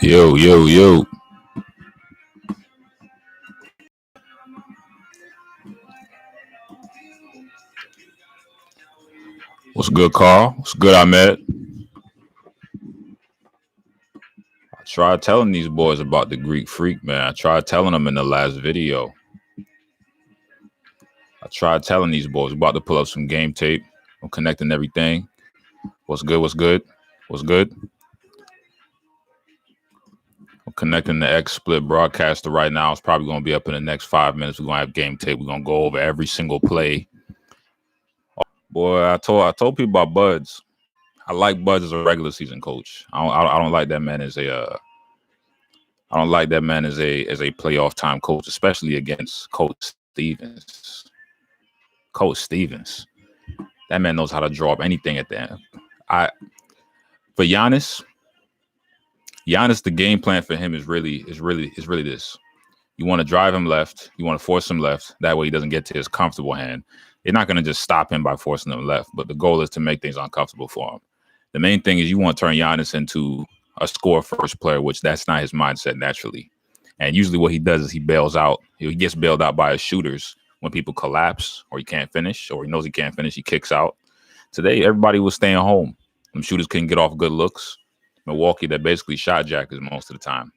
Yo, yo, yo. What's good, Carl? What's good, Ahmed? I tried telling these boys about the Greek Freak, man. I tried telling them in the last video. I tried telling these boys about to pull up some game tape. I'm connecting everything. What's good? What's good? What's good? I'm connecting the X-Split broadcaster right now. It's probably going to be up in the next 5 minutes. We're going to have game tape. We're going to go over every single play. Boy, I told people about Buds. I like Buds as a regular season coach. I don't like that man as a playoff time coach, especially against Coach Stevens. Coach Stevens, that man knows how to draw up anything at the end. For Giannis, the game plan for him is really this. You want to drive him left. You want to force him left. That way he doesn't get to his comfortable hand. You're not going to just stop him by forcing him left, but the goal is to make things uncomfortable for him. The main thing is you want to turn Giannis into a score-first player, which that's not his mindset naturally. And usually what he does is he bails out. He gets bailed out by his shooters when people collapse or he can't finish or he knows he can't finish. He kicks out. Today, everybody was staying home. Them shooters couldn't get off good looks. Milwaukee, they're basically shot jackers most of the time.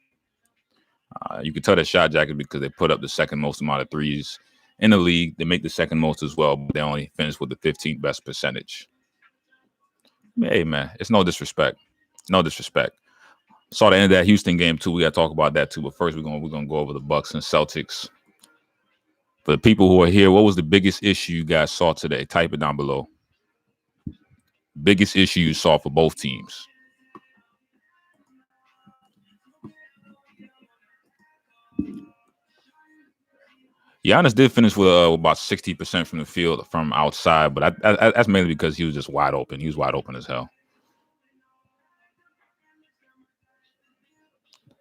You can tell they're shot jackers because they put up the second most amount of threes in the league. They make the second most as well, but they only finish with the 15th best percentage. Hey, man, it's no disrespect. No disrespect. Saw the end of that Houston game, too. We got to talk about that, too. But first, we're gonna go over the Bucks and Celtics. For the people who are here, what was the biggest issue you guys saw today? Type it down below. Biggest issue you saw for both teams. Giannis did finish with about 60% from the field from outside, but that's mainly because he was just wide open. He was wide open as hell.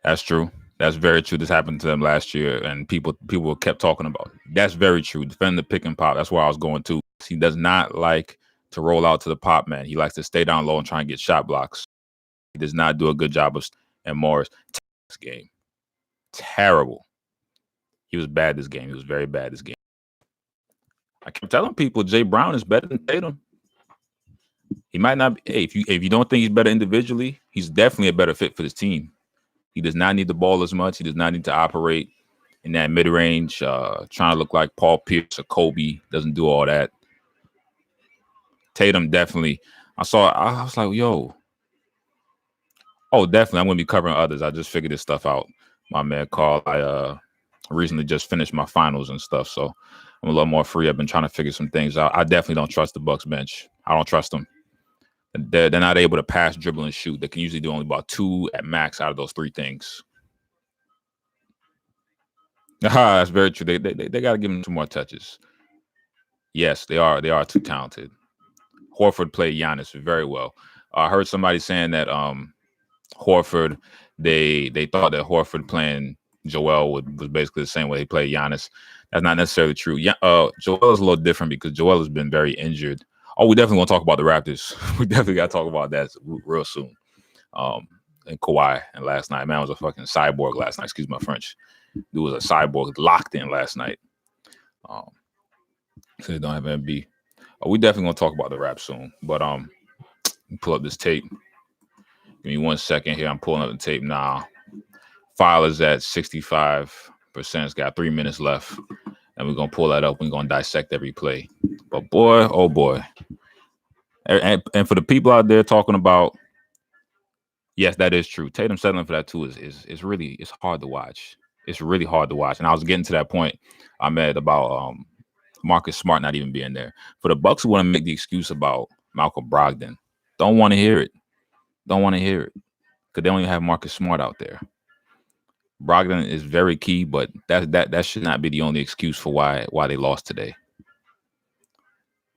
That's true. That's very true. This happened to them last year, and people kept talking about it. That's very true. Defend the pick and pop. That's where I was going to. He does not like to roll out to the pop man. He likes to stay down low and try and get shot blocks. He does not do a good job of. And Morris, this game, terrible. He was bad this game. He was very bad this game. I kept telling people Jay Brown is better than Tatum. He might not. Hey, if you don't think he's better individually, he's definitely a better fit for this team. He does not need the ball as much. He does not need to operate in that mid-range, trying to look like Paul Pierce or Kobe. Doesn't do all that. Tatum definitely. I was like, yo. Oh, definitely. I'm going to be covering others. I just figured this stuff out. My man Carl, I recently just finished my finals and stuff, so I'm a little more free. I've been trying to figure some things out. I definitely don't trust the Bucks bench. I don't trust them. They're not able to pass, dribble, and shoot. They can usually do only about 2 at max out of those 3 things. That's very true. They got to give them some more touches. Yes, they are too talented. Horford played Giannis very well. I heard somebody saying that Horford, they thought that Horford playing Joel was basically the same way he played Giannis. That's not necessarily true. Joel is a little different because Joel has been very injured. Oh, we definitely want to talk about the Raptors. We definitely got to talk about that real soon. And Kawhi and last night, man, was a fucking cyborg last night. Excuse my French. Dude was a cyborg locked in last night. So they don't have MB. We definitely going to talk about the Raps soon. But pull up this tape. Give me 1 second here. I'm pulling up the tape now. File is at 65%. It's got 3 minutes left. And we're going to pull that up. We're going to dissect every play. But boy, oh boy. And for the people out there talking about, yes, that is true. Tatum settling for that too is really, it's hard to watch. It's really hard to watch. And I was getting to that point I made about Marcus Smart not even being there. For the Bucks who want to make the excuse about Malcolm Brogdon, don't want to hear it. Don't want to hear it. Because they only have Marcus Smart out there. Brogdon is very key, but that should not be the only excuse for why they lost today.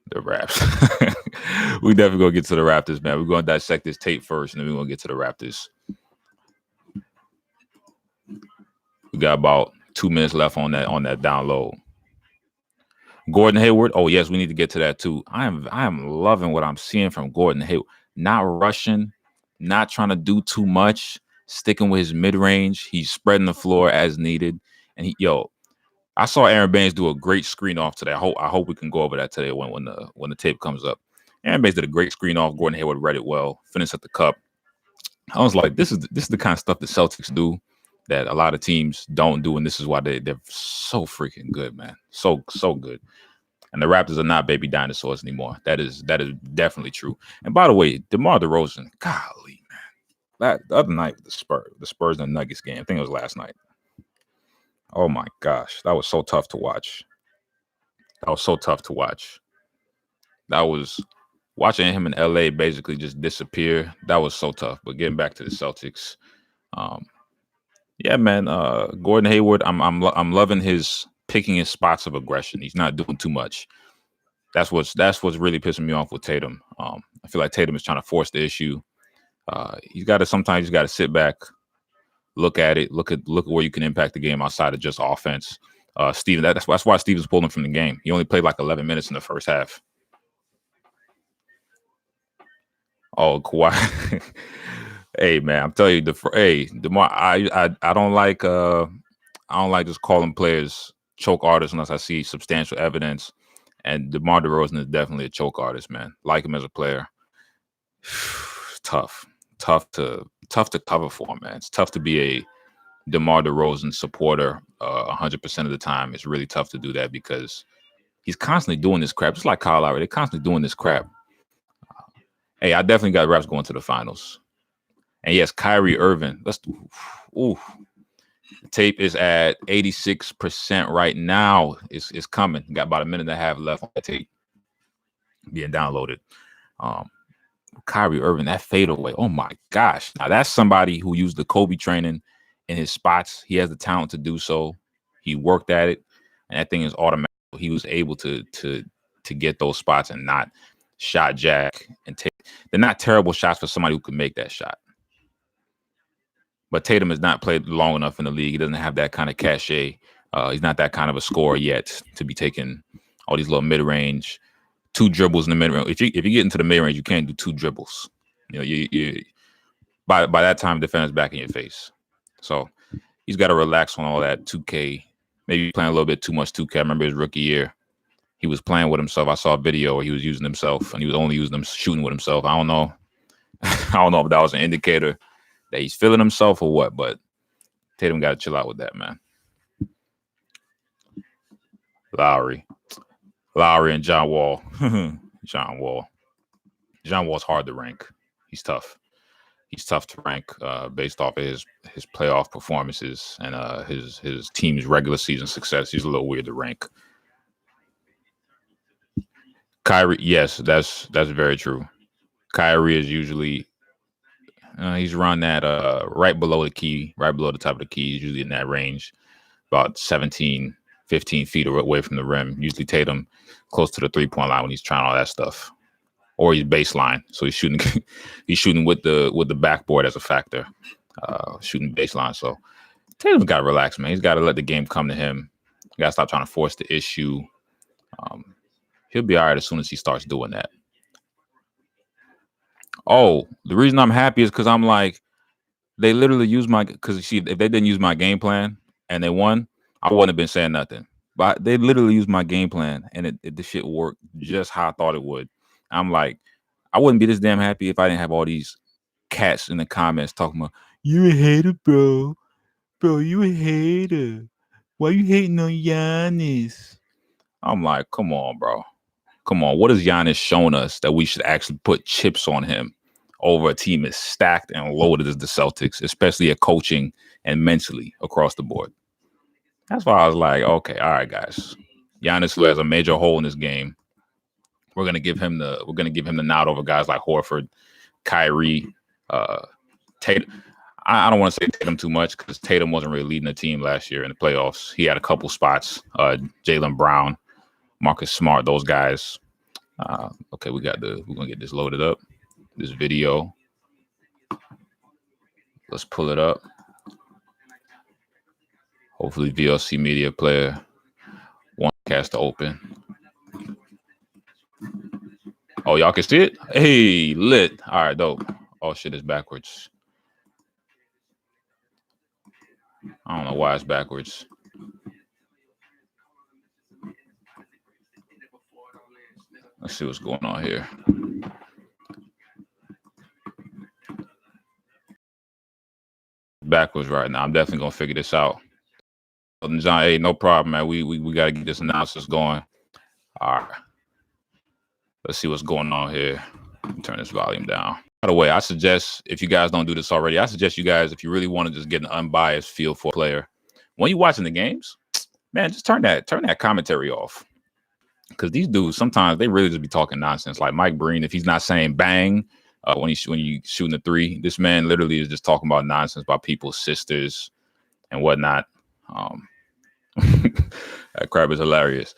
The Raps. We definitely gonna get to the Raptors, man. We're gonna dissect this tape first, and then we're gonna get to the Raptors. We got about 2 minutes left on that download. Gordon Hayward. Oh yes, we need to get to that too. I am loving what I'm seeing from Gordon Hayward. Not rushing, not trying to do too much. sticking with his mid-range. He's spreading the floor as needed. And I saw Aaron Baines do a great screen off today. I hope we can go over that today when the tape comes up. Aaron Baines did a great screen off. Gordon Hayward read it well. Finished at the cup. I was like, this is the kind of stuff the Celtics do that a lot of teams don't do, and this is why they're so freaking good, man. So good. And the Raptors are not baby dinosaurs anymore. That is definitely true. And by the way, DeMar DeRozan, golly, man. The other night with the Spurs and the Nuggets game, I think it was last night. Oh my gosh, that was so tough to watch. That was watching him in LA basically just disappear. That was so tough. But getting back to the Celtics, yeah, man. Gordon Hayward, I'm loving his picking his spots of aggression. He's not doing too much. That's what's really pissing me off with Tatum. I feel like Tatum is trying to force the issue. Sometimes he's got to sit back, look at it, look at where you can impact the game outside of just offense. Steven, that's why Stevens pulled him from the game. He only played like 11 minutes in the first half. Oh, Kawhi. Hey man, I'm telling you, DeMar, I don't like just calling players choke artists unless I see substantial evidence. And DeMar DeRozan is definitely a choke artist, man. Like him as a player. Tough to cover for him, man. It's tough to be a DeMar DeRozan supporter 100% of the time. It's really tough to do that because he's constantly doing this crap. Just like Kyle Lowry, they're constantly doing this crap. Hey, I definitely got Raps going to the finals. And yes, Kyrie Irving. The tape is at 86% right now. It's coming. Got about a minute and a half left on that tape being downloaded. Kyrie Irving, that fadeaway. Oh my gosh. Now that's somebody who used the Kobe training in his spots. He has the talent to do so. He worked at it, and that thing is automatic. He was able to get those spots and not shot jack and take. They're not terrible shots for somebody who can make that shot. But Tatum has not played long enough in the league. He doesn't have that kind of cachet. He's not that kind of a scorer yet to be taking all these little mid-range, 2 dribbles in the mid-range. If you get into the mid-range, you can't do 2 dribbles. You by that time, defender's back in your face. So he's got to relax on all that 2K. Maybe playing a little bit too much 2K. I remember his rookie year. He was playing with himself. I saw a video where he was using himself, and he was only using them shooting with himself. I don't know. I don't know if that was an indicator that he's feeling himself or what, but Tatum got to chill out with that, man. Lowry and John Wall. John Wall's hard to rank. He's tough. He's tough to rank based off of his playoff performances and his team's regular season success. He's a little weird to rank. Kyrie, yes, that's very true. Kyrie is usually he's around that right below the key, right below the top of the key. He's usually in that range, about 17, 15 feet away from the rim. Usually Tatum close to the 3-point line when he's trying all that stuff, or he's baseline. So he's shooting with the backboard as a factor, shooting baseline. So Tatum's got to relax, man. He's got to let the game come to him. You got to stop trying to force the issue. He'll be all right as soon as he starts doing that. Oh, the reason I'm happy is because I'm like, they literally used because see, if they didn't use my game plan and they won, I wouldn't have been saying nothing. But they literally used my game plan and the shit worked just how I thought it would. I'm like, I wouldn't be this damn happy if I didn't have all these cats in the comments talking about, you a hater, bro. Bro, you a hater. Why you hating on Giannis? I'm like, come on, bro. Come on. What has Giannis shown us that we should actually put chips on him over a team as stacked and loaded as the Celtics, especially at coaching and mentally across the board? That's why I was like, okay, all right, guys. Giannis, who has a major hole in this game, we're gonna give him the nod over guys like Horford, Kyrie, Tatum. I don't want to say Tatum too much because Tatum wasn't really leading the team last year in the playoffs. He had a couple spots. Jaylen Brown, Marcus Smart, those guys. Okay, we're gonna get this loaded up. This video. Let's pull it up. Hopefully VLC Media Player one cast to open. Oh, y'all can see it? Hey, lit. All right, dope. Oh shit, it's backwards. I don't know why it's backwards. Let's see what's going on here. Backwards right now. I'm definitely gonna figure this out. John, hey, no problem, man. We gotta get this analysis going. All right. Let's see what's going on here. Turn this volume down. By the way, I suggest, if you guys don't do this already, I suggest you guys, if you really want to just get an unbiased feel for a player, when you're watching the games, man, just turn that commentary off. Because these dudes, sometimes they really just be talking nonsense. Like Mike Breen, if he's not saying bang when you shooting the three, this man literally is just talking about nonsense about people's sisters and whatnot. That crap is hilarious.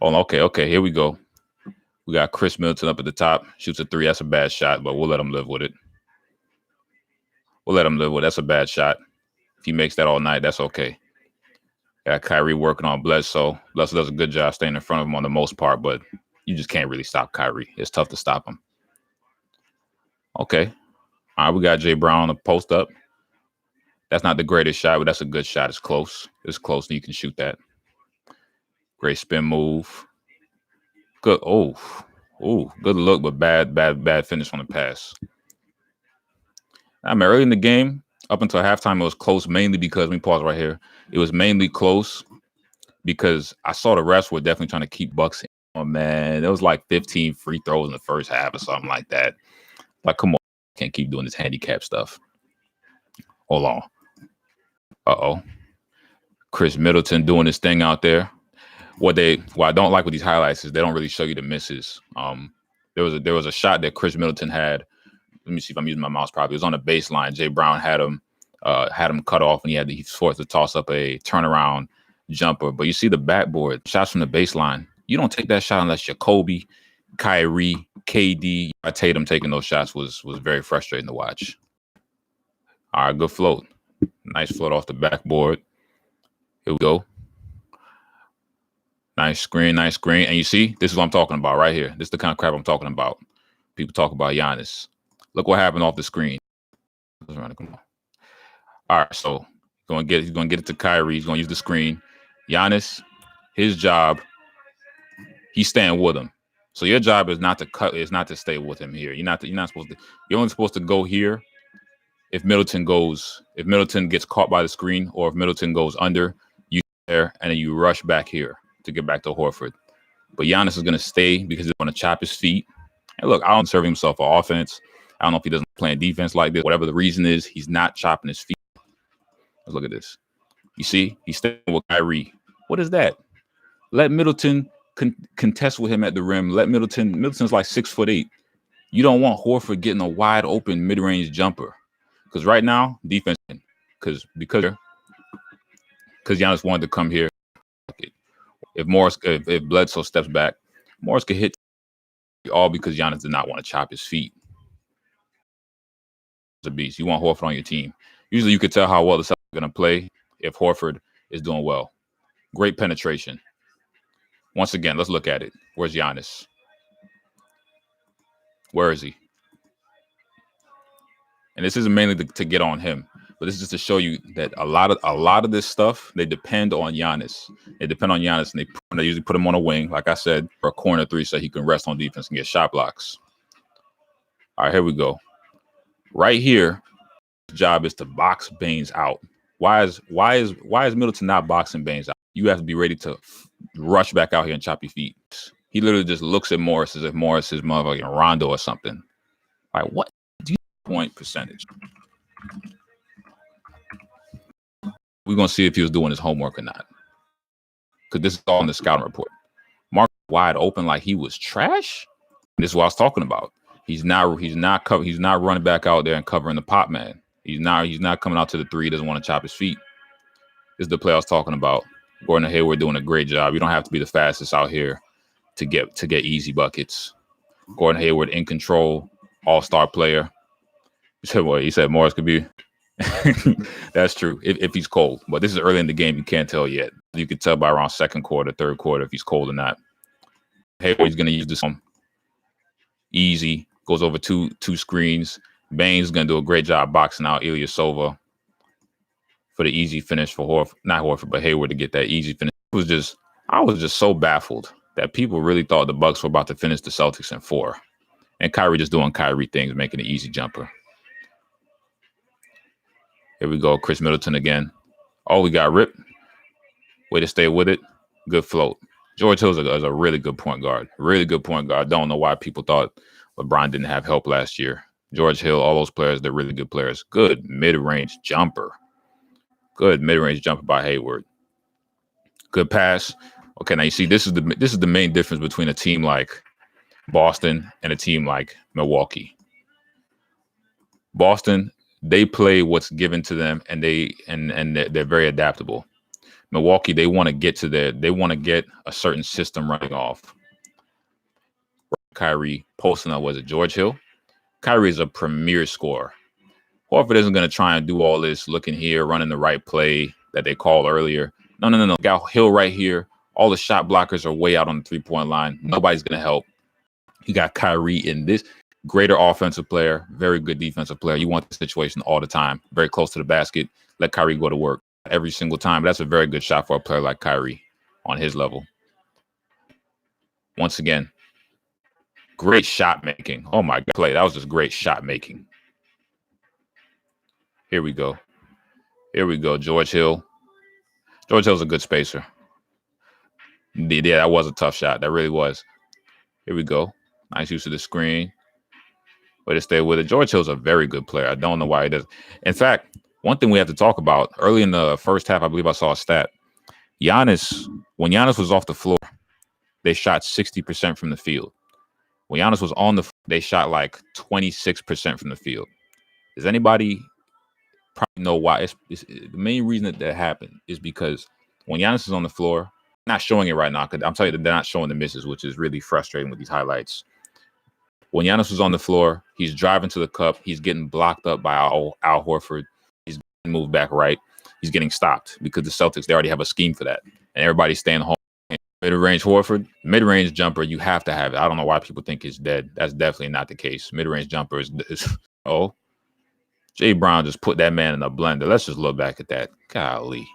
Oh, okay, here we go. We got Khris Middleton up at the top, shoots a three. That's a bad shot, but we'll let him live with it. That's a bad shot. If he makes that all night, that's okay. Got Kyrie working on Bledsoe. Bledsoe does a good job staying in front of him on the most part, but you just can't really stop Kyrie. It's tough to stop him. Okay. All right, we got Jay Brown on the post up. That's not the greatest shot, but that's a good shot. It's close. It's close, and you can shoot that. Great spin move. Good. Oh, good look, but bad finish on the pass. I mean, early in the game, up until halftime, it was close mainly because, let me pause right here. It was mainly close because I saw the refs were definitely trying to keep Bucks in. Oh, man, there was like 15 free throws in the first half or something like that. Like, come on, can't keep doing this handicap stuff. Hold on. Uh-oh. Khris Middleton doing his thing out there. What I don't like with these highlights is they don't really show you the misses. There was a shot that Khris Middleton had. Let me see if I'm using my mouse properly. It was on the baseline. Jay Brown had him cut off, and he was forced to toss up a turnaround jumper. But you see the backboard shots from the baseline. You don't take that shot unless you're Kobe, Kyrie, KD. Tatum taking those shots was very frustrating to watch. All right, good float. Nice float off the backboard. Here we go. Nice screen. And you see, this is what I'm talking about right here. This is the kind of crap I'm talking about. People talk about Giannis. Look what happened off the screen. All right, so he's gonna get it to Kyrie. He's gonna use the screen. Giannis, his job, he's staying with him. So your job is not to stay with him here. You're not supposed to. You're only supposed to go here if Middleton gets caught by the screen, or if Middleton goes under, you there and then you rush back here to get back to Horford. But Giannis is going to stay because he's going to chop his feet. And look, I don't serve himself for offense. I don't know if he doesn't play in defense like this. Whatever the reason is, he's not chopping his feet. Let's look at this. You see, he's staying with Kyrie. What is that? Let Middleton contest with him at the rim. Middleton's like 6'8". You don't want Horford getting a wide open mid-range jumper. Because right now, defense, because Giannis wanted to come here. If Bledsoe steps back, Morris could hit all because Giannis did not want to chop his feet. It's a beast. You want Horford on your team. Usually you could tell how well the Celtics are going to play if Horford is doing well. Great penetration. Once again, let's look at it. Where's Giannis? Where is he? And this isn't mainly to get on him, but this is just to show you that a lot of this stuff, they depend on Giannis. They depend on Giannis, and they usually put him on a wing, like I said, for a corner three, so he can rest on defense and get shot blocks. All right, here we go. Right here, his job is to box Baines out. Why is Middleton not boxing Baines out? You have to be ready to rush back out here and chop your feet. He literally just looks at Morris as if Morris is motherfucking Rondo or something. Like, what? Point percentage. We're gonna see if he was doing his homework or not, because this is all in the scouting report. Mark wide open like he was trash. This is what I was talking about. He's not running back out there and covering the pop man. He's not coming out to the three. He doesn't want to chop his feet. This is the play I was talking about. Gordon and Hayward doing a great job. You don't have to be the fastest out here to get easy buckets. Gordon Hayward in control, all-star player. He said Morris could be. That's true if he's cold. But this is early in the game. You can't tell yet. You can tell by around second quarter, third quarter if he's cold or not. Hayward's going to use this easy. Goes over two screens. Baines is going to do a great job boxing out Ilyasova. for the easy finish for Horford, not Horford, but Hayward to get that easy finish. I was just so baffled that people really thought the Bucks were about to finish the Celtics in 4. And Kyrie just doing Kyrie things, making an easy jumper. Here we go, Khris Middleton again. Oh, we got ripped. Way to stay with it. Good float. George Hill is a really good point guard. Really good point guard. Don't know why people thought LeBron didn't have help last year. George Hill, all those players, they're really good players. Good mid-range jumper. Good mid-range jumper by Hayward. Good pass. Okay, now you see this is the main difference between a team like Boston and a team like Milwaukee. Boston, they play what's given to them, and they're very adaptable. Milwaukee, they want to get a certain system running off. Kyrie posting up, was it George Hill? Kyrie is a premier scorer. Horford isn't going to try and do all this looking here, running the right play that they called earlier. No. Got Hill right here. All the shot blockers are way out on the three-point line. Nobody's going to help. You got Kyrie in this greater offensive player, very good defensive player. You want the situation all the time. Very close to the basket. Let Kyrie go to work every single time. That's a very good shot for a player like Kyrie on his level. Once again, great shot making. Oh my God, play. That was just great shot making. Here we go. George Hill. George Hill's a good spacer. Yeah, that was a tough shot. That really was. Here we go. Nice use of the screen. Way to stay with it. George Hill's a very good player. I don't know why he does. In fact, one thing we have to talk about, early in the first half, I believe I saw a stat. When Giannis was off the floor, they shot 60% from the field. When Giannis was on the floor, they shot like 26% from the field. Does anybody probably know why? It's the main reason that happened is because when Giannis is on the floor, not showing it right now, because I'm telling you that they're not showing the misses, which is really frustrating with these highlights. When Giannis was on the floor, he's driving to the cup. He's getting blocked up by Al Horford. He's getting moved back right. He's getting stopped because the Celtics, they already have a scheme for that. And everybody's staying home. Mid-range Horford, mid-range jumper, you have to have it. I don't know why people think it's dead. That's definitely not the case. Mid-range jumper is Jay Brown just put that man in a blender. Let's just look back at that. Golly.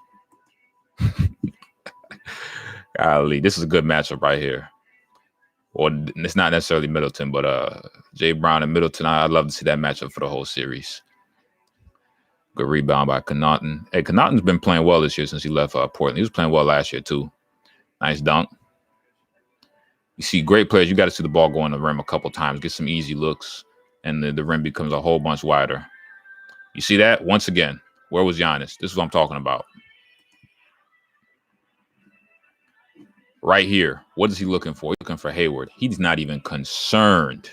Golly, this is a good matchup right here. Or it's not necessarily Middleton, but Jay Brown and Middleton, I'd love to see that matchup for the whole series. Good rebound by Connaughton. Hey, Connaughton's been playing well this year since he left Portland. He was playing well last year, too. Nice dunk. You see great players. You got to see the ball go in the rim a couple times, get some easy looks, and the rim becomes a whole bunch wider. You see that? Once again, where was Giannis? This is what I'm talking about. Right here. What is he looking for? He's looking for Hayward. He's not even concerned.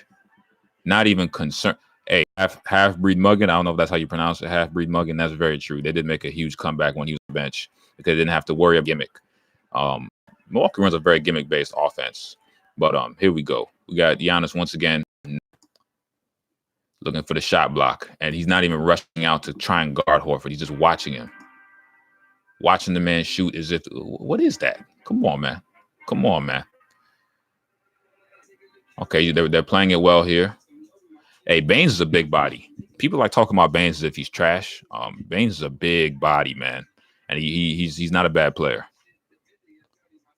Not even concerned. Hey, half-breed mugging. I don't know if that's how you pronounce it. Half-breed mugging. That's very true. They did make a huge comeback when he was on the bench because they didn't have to worry about gimmick. Milwaukee runs a very gimmick-based offense. But here we go. We got Giannis once again looking for the shot block. And he's not even rushing out to try and guard Horford. He's just watching him. Watching the man shoot as if, what is that? Come on, man. Come on, man. Okay, they're playing it well here. Hey, Baines is a big body. People like talking about Baines as if he's trash. Baines is a big body, man. And he's not a bad player.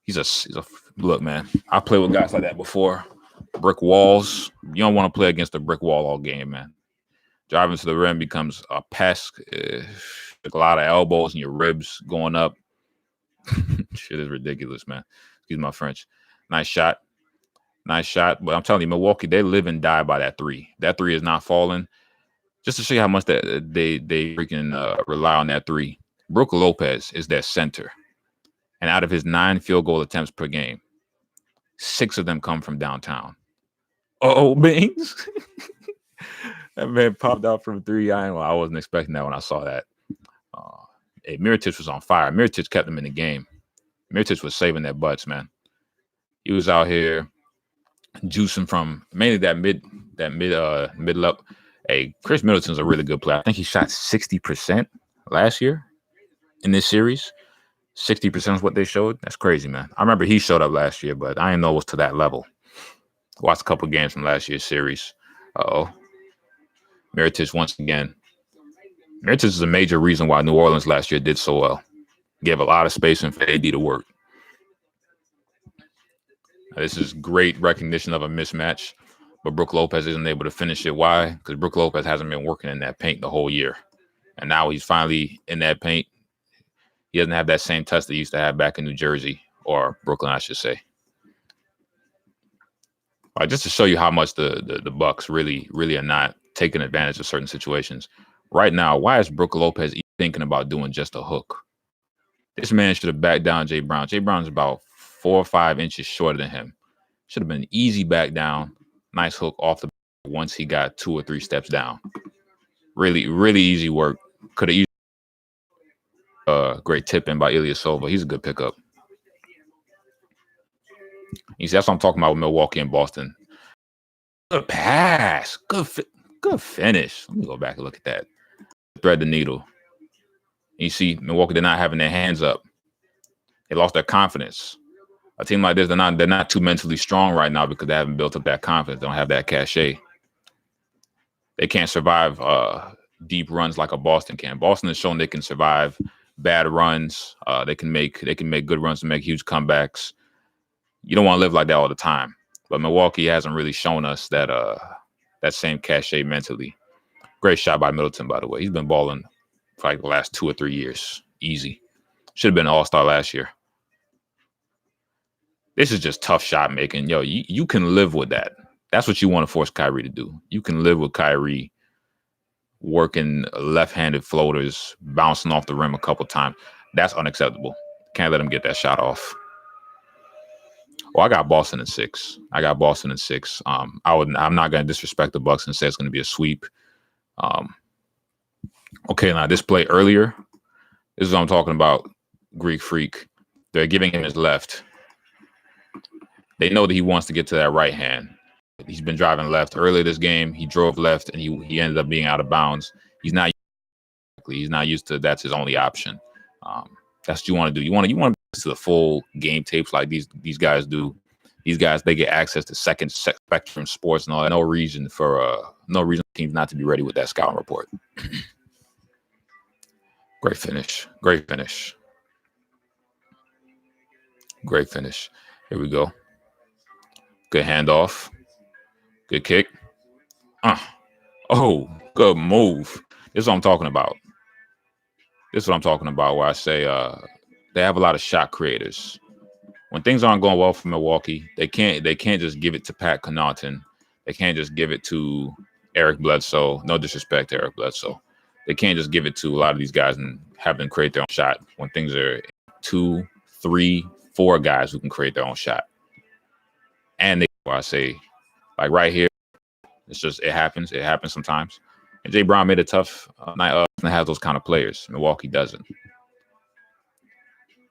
He's a look, man. I played with guys like that before. Brick walls. You don't want to play against a brick wall all game, man. Driving to the rim becomes a pest. A lot of elbows and your ribs going up. Shit is ridiculous, man. Excuse my French. Nice shot. Nice shot. But I'm telling you, Milwaukee, they live and die by that three. That three is not falling. Just to show you how much that they freaking rely on that three. Brook Lopez is their center. And out of his 9 field goal attempts per game, 6 of them come from downtown. Baines. That man popped out from 3. I wasn't expecting that when I saw that. Hey, Mirotic was on fire. Mirotic kept him in the game. Mirotic was saving their butts, man. He was out here juicing from mainly that mid level. Hey, Khris Middleton's a really good player. I think he shot 60% last year in this series. 60% is what they showed. That's crazy, man. I remember he showed up last year, but I didn't know it was to that level. Watched a couple games from last year's series. Mirotic once again. Mirotic is a major reason why New Orleans last year did so well. Gave a lot of space and for AD to work. This is great recognition of a mismatch, but Brook Lopez isn't able to finish it. Why? Because Brook Lopez hasn't been working in that paint the whole year. And now he's finally in that paint. He doesn't have that same touch that he used to have back in New Jersey, or Brooklyn, I should say. Just to show you how much the Bucks really are not taking advantage of certain situations. Right now, why is Brook Lopez thinking about doing just a hook? This man should have backed down Jay Brown. Jay Brown's about 4 or 5 inches shorter than him. Should have been easy back down. Nice hook off the once he got 2 or 3 steps down. Really easy work. Could have easily great tip in by Ilyasova. He's a good pickup. You see, that's what I'm talking about with Milwaukee and Boston. Good pass. Good finish. Let me go back and look at that. Thread the needle. You see, Milwaukee, they're not having their hands up. They lost their confidence. A team like this, they're not too mentally strong right now because they haven't built up that confidence. They don't have that cachet. They can't survive deep runs like a Boston can. Boston has shown they can survive bad runs. They can make good runs and make huge comebacks. You don't want to live like that all the time. But Milwaukee hasn't really shown us that same cachet mentally. Great shot by Middleton, by the way. He's been balling for like the last 2 or 3 years. Easy. Should have been an all-star last year. This is just tough shot making. Yo, you can live with that. That's what you want to force Kyrie to do. You can live with Kyrie working left-handed floaters, bouncing off the rim a couple times. That's unacceptable. Can't let him get that shot off. Well, I got Boston in 6. I'm not going to disrespect the Bucks and say it's going to be a sweep. Okay, now this play earlier, this is what I'm talking about. Greek Freak. They're giving him his left. They know that he wants to get to that right hand. He's been driving left earlier this game. He drove left and he ended up being out of bounds. He's not used to that's his only option. That's what you want to do. You want to to the full game tapes like these guys do. These guys, they get access to second spectrum sports and all that. No reason for teams not to be ready with that scouting report. Great finish. Here we go. Good handoff. Good kick. Oh, good move. This is what I'm talking about. Where I say they have a lot of shot creators. When things aren't going well for Milwaukee, they can't just give it to Pat Connaughton. They can't just give it to Eric Bledsoe. No disrespect to Eric Bledsoe. They can't just give it to a lot of these guys and have them create their own shot. When things are 2, 3, 4 guys who can create their own shot. And I say, like right here, it happens. It happens sometimes. And Jay Brown made a tough night and has those kind of players. Milwaukee doesn't.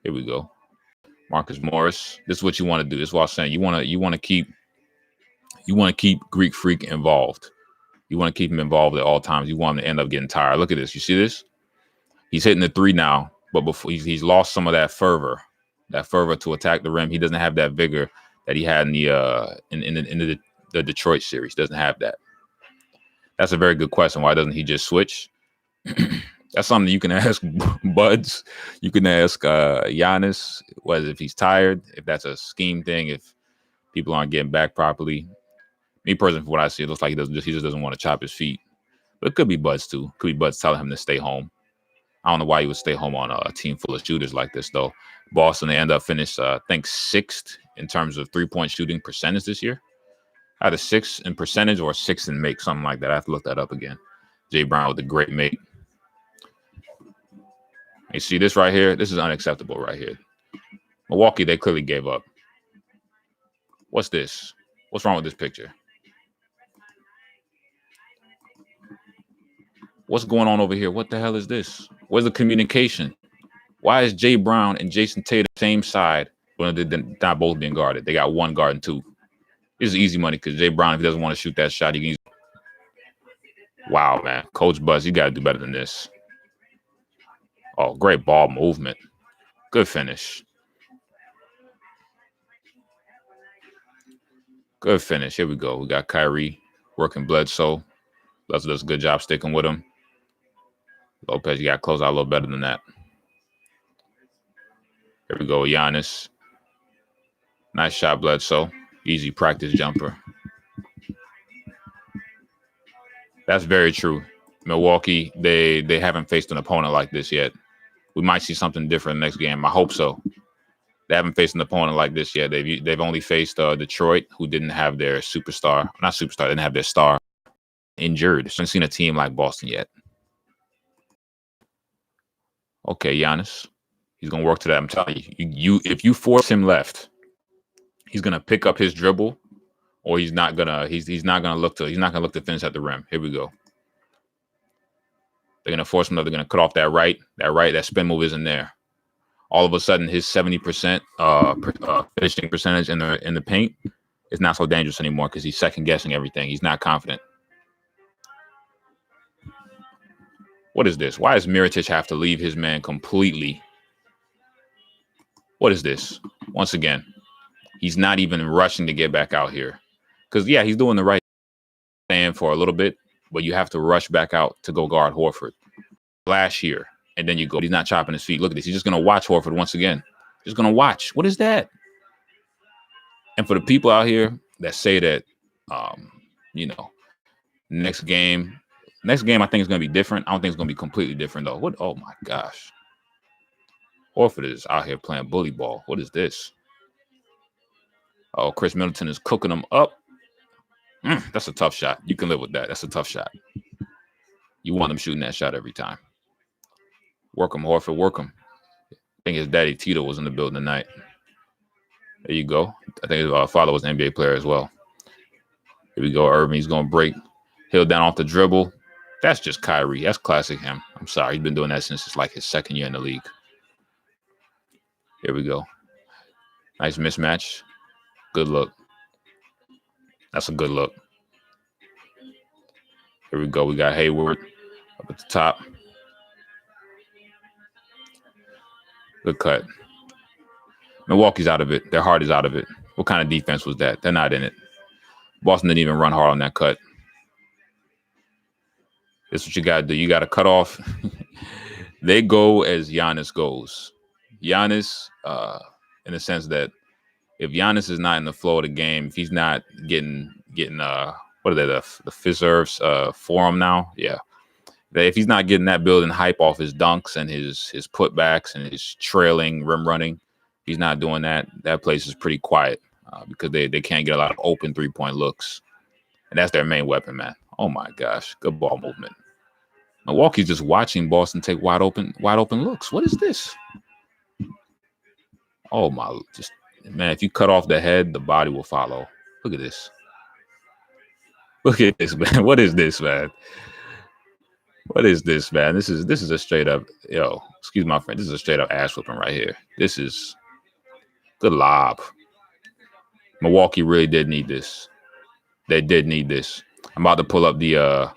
Here we go. Marcus Morris. This is what you want to do. This is what I was saying. You want to keep Greek Freak involved. You want to keep him involved at all times. You want him to end up getting tired. Look at this. You see this? He's hitting the 3 now, but before he's lost some of that fervor to attack the rim. He doesn't have that vigor that he had in the Detroit series. Doesn't have that. That's a very good question. Why doesn't he just switch? That's something you can ask Buds. You can ask Giannis, whether if he's tired, if that's a scheme thing, if people aren't getting back properly. Me personally, from what I see, it looks like he just doesn't want to chop his feet. But it could be Buds too. Could be Buds telling him to stay home. I don't know why he would stay home on a team full of shooters like this, though. Boston, they end up finished, I think, 6th in terms of 3-point shooting percentage this year. Either 6th in percentage or 6th in make, something like that. I have to look that up again. Jay Brown with a great make. You see this right here? This is unacceptable right here. Milwaukee, they clearly gave up. What's this? What's wrong with this picture? What's going on over here? What the hell is this? Where's the communication? Why is Jay Brown and Jason Tatum same side when they're not both being guarded? They got one guarding 2. This is easy money because Jay Brown, if he doesn't want to shoot that shot, he can. Wow, man. Coach Buzz, you got to do better than this. Oh, great ball movement. Good finish. Good finish. Here we go. We got Kyrie working Bledsoe. Bledsoe does a good job sticking with him. Lopez, you got to close out a little better than that. Here we go, Giannis. Nice shot, Bledsoe. Easy practice jumper. That's very true. Milwaukee, they haven't faced an opponent like this yet. We might see something different next game. I hope so. They haven't faced an opponent like this yet. They've only faced Detroit, who didn't have their superstar. Not superstar, didn't have their star injured. So I haven't seen a team like Boston yet. Okay, Giannis. He's gonna work to that. I'm telling you, if you force him left, he's gonna pick up his dribble, or he's not gonna look to finish at the rim. Here we go. They're gonna force him. They're gonna cut off that right. That spin move isn't there. All of a sudden, his 70% finishing percentage in the paint is not so dangerous anymore because he's second guessing everything. He's not confident. What is this? Why does Mirotic have to leave his man completely? What is this? Once again, he's not even rushing to get back out here. Because, yeah, he's doing the right thing for a little bit, but you have to rush back out to go guard Horford. Last year, and then you go. He's not chopping his feet. Look at this. He's just going to watch Horford once again. Just going to watch. What is that? And for the people out here that say that, next game, I think it's going to be different. I don't think it's going to be completely different, though. What? Oh, my gosh. Horford is out here playing bully ball. What is this? Oh, Khris Middleton is cooking him up. That's a tough shot. You can live with that. That's a tough shot. You want him shooting that shot every time. Work him, Horford. Work him. I think his daddy Tito was in the building tonight. There you go. I think his father was an NBA player as well. Here we go. Irving. He's going to break. Hill down off the dribble. That's just Kyrie. That's classic him. I'm sorry. He's been doing that since it's like his second year in the league. Here we go. Nice mismatch. Good look. That's a good look. Here we go. We got Hayward up at the top. Good cut. Milwaukee's out of it. Their heart is out of it. What kind of defense was that? They're not in it. Boston didn't even run hard on that cut. This is what you got to do. You got to cut off. They go as Giannis goes. Giannis, in the sense that if Giannis is not in the flow of the game, if he's not getting what are they, the Fizzerves for him now? Yeah. If he's not getting that building hype off his dunks and his putbacks and his trailing rim running, he's not doing that. That place is pretty quiet because they can't get a lot of open 3-point looks. And that's their main weapon, man. Oh, my gosh. Good ball movement. Milwaukee's just watching Boston take wide open looks. What is this? Oh, my. Man, if you cut off the head, the body will follow. Look at this. Look at this, man. What is this, man? What is this, man? This is a straight up, excuse my friend. This is a straight up ass whipping right here. This is good lob. Milwaukee really did need this. They did need this. I'm about to pull up the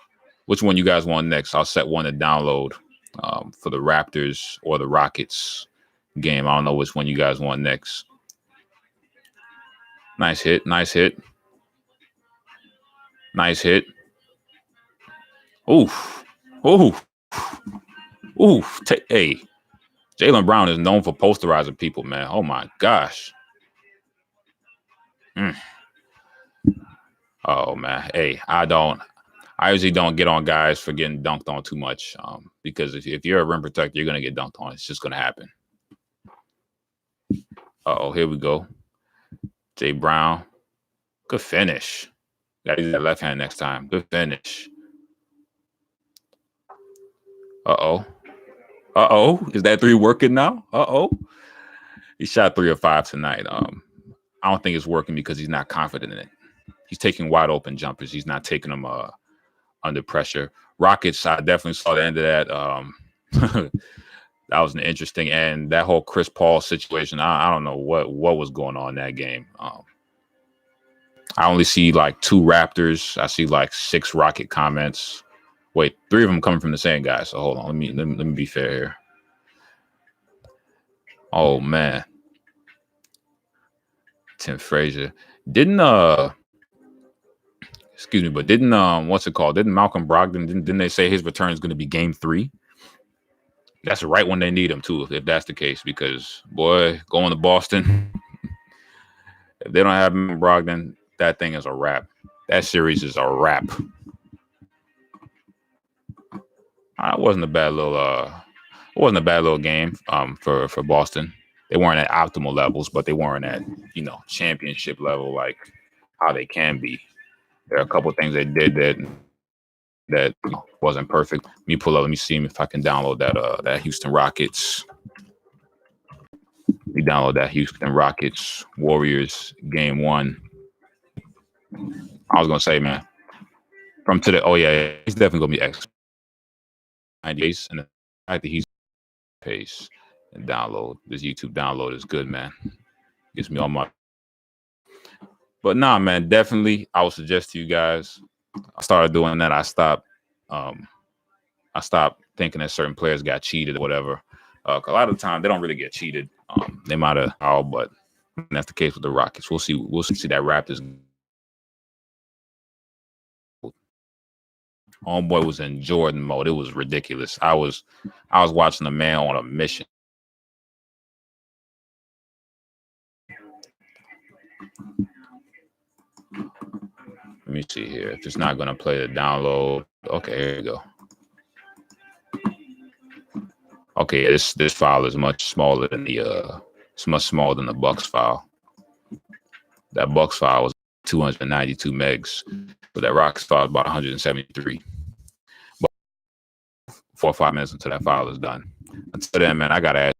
which one you guys want next. I'll set one to download for the Raptors or the Rockets game. I don't know which one you guys want next. Nice hit. Nice hit. Nice hit. Oof. Oof. Oof. Hey, Jaylen Brown is known for posterizing people, man. Oh, my gosh. Oh, man. Hey, I usually don't get on guys for getting dunked on too much because if you're a rim protector, you're going to get dunked on. It's just going to happen. Uh-oh, here we go. Jay Brown. Good finish. Got to use that left hand next time. Good finish. Uh-oh. Uh-oh. Is that three working now? Uh-oh. He shot 3 of 5 tonight. I don't think it's working because he's not confident in it. He's taking wide open jumpers. He's not taking them under pressure. Rockets, I definitely saw the end of that. That was an interesting end. That whole Chris Paul situation, I don't know what was going on in that game. I only see like 2 Raptors. I see like 6 Rocket comments. Wait, 3 of them coming from the same guy. So hold on, let me be fair here. Oh man, Tim Frazier didn't what's it called? Didn't Malcolm Brogdon didn't they say his return is going to be game 3? That's right when they need him too, if that's the case. Because boy, going to Boston, if they don't have him in Brogdon, that thing is a wrap. That series is a wrap. It wasn't a bad little game for Boston. They weren't at optimal levels, but they weren't at championship level like how they can be. There are a couple of things they did that wasn't perfect. Let me see if I can download that Houston Rockets. We download that Houston Rockets Warriors game 1. I was gonna say, man, from today. Oh yeah, he's definitely gonna be X. 98 and the fact that he's pace and download this YouTube download is good, man. Gets me all my. But nah, man, definitely I would suggest to you guys. I started doing that. I stopped thinking that certain players got cheated or whatever. A lot of the time they don't really get cheated. They might have, but that's the case with the Rockets. We'll see that Raptors. Homeboy was in Jordan mode. It was ridiculous. I was watching a man on a mission. Let me see here. If it's not going to play the download. Okay, here you go. Okay, this file is much smaller than it's much smaller than the Bucks file. That Bucks file was 292 megs, but that Rockets file is about 173. But 4 or 5 minutes until that file is done. Until then, man, I gotta ask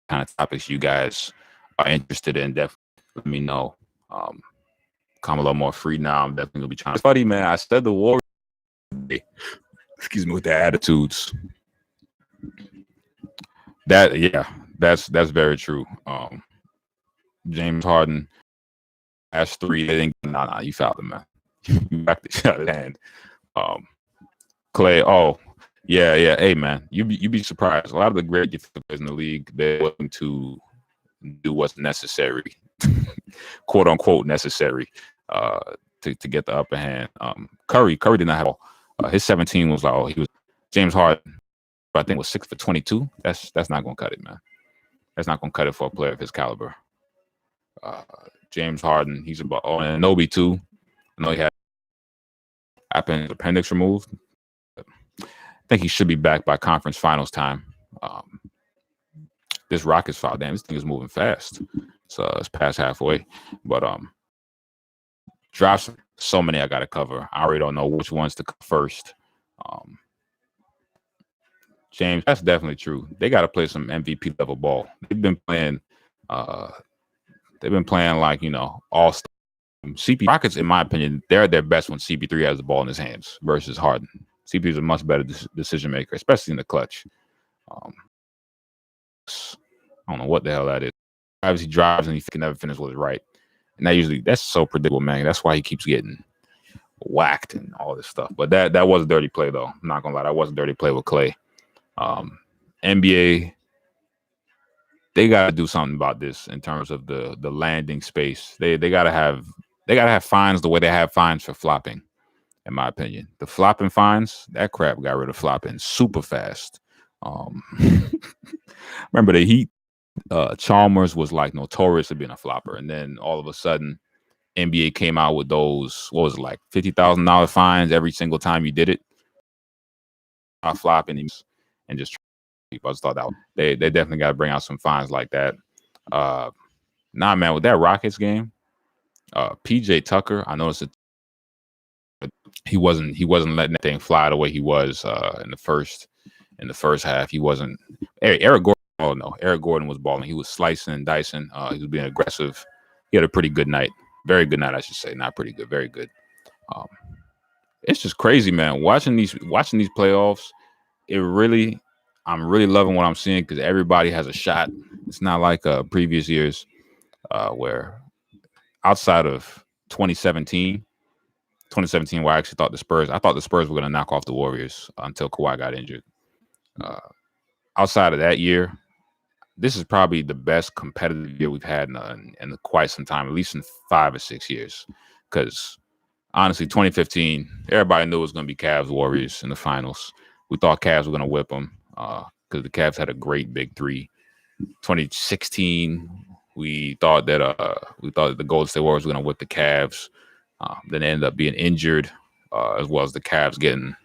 kind of topics you guys are interested in. Definitely let me know. I'm a little more free now. I'm definitely gonna be trying. It's funny, man. I said the Warriors. Excuse me, with their attitudes. That's very true. James Harden has 3. They didn't. Nah, you fouled him, man. You backed the shot at hand. Clay. Oh, yeah. Hey, man, you be surprised. A lot of the great players in the league, they're willing to do what's necessary, quote unquote necessary, to get the upper hand. Curry did not have his 17 was like, he was James Harden, I think was 6 for 22. That's not gonna cut it, man. That's not gonna cut it for a player of his caliber. James Harden, he's about and Nobi too. I know he had appendix removed. I think he should be back by conference finals time. This Rockets foul, damn, this thing is moving fast. So it's past halfway. But drops so many I gotta cover. I already don't know which ones to cover first. James, that's definitely true. They gotta play some MVP level ball. They've been playing like, all star. CP Rockets, in my opinion, they're their best when CP3 has the ball in his hands versus Harden. CP is a much better decision maker, especially in the clutch. I don't know what the hell that is. Obviously, he drives and he can never finish with it right. And that's so predictable, man. That's why he keeps getting whacked and all this stuff. But that was a dirty play, though. I'm not gonna lie, that was a dirty play with Clay. NBA, they gotta do something about this in terms of the landing space. They gotta have fines the way they have fines for flopping. In my opinion, the flopping fines, that crap got rid of flopping super fast. Remember the Heat? Chalmers was like notorious for being a flopper, and then all of a sudden, NBA came out with those, what was it, like $50,000 fines every single time you did it. Flopping and just people. I just thought that they definitely got to bring out some fines like that. Nah, man, with that Rockets game, PJ Tucker, I noticed that he wasn't letting that thing fly the way he was in the first half. He wasn't. Eric Gordon. Oh no, Eric Gordon was balling. He was slicing and dicing. He was being aggressive. He had a pretty good night. Very good night, I should say. Not pretty good. Very good. It's just crazy, man. Watching these playoffs, I'm really loving what I'm seeing because everybody has a shot. It's not like previous years where outside of 2017, where I actually thought the Spurs were going to knock off the Warriors until Kawhi got injured. Outside of that year, this is probably the best competitive year we've had in quite some time, at least in 5 or 6 years. Because honestly, 2015, everybody knew it was going to be Cavs Warriors in the finals. We thought Cavs were going to whip them. because the Cavs had a great big three. 2016, we thought that the Golden State Warriors were going to whip the Cavs. Then they ended up being injured, as well as the Cavs getting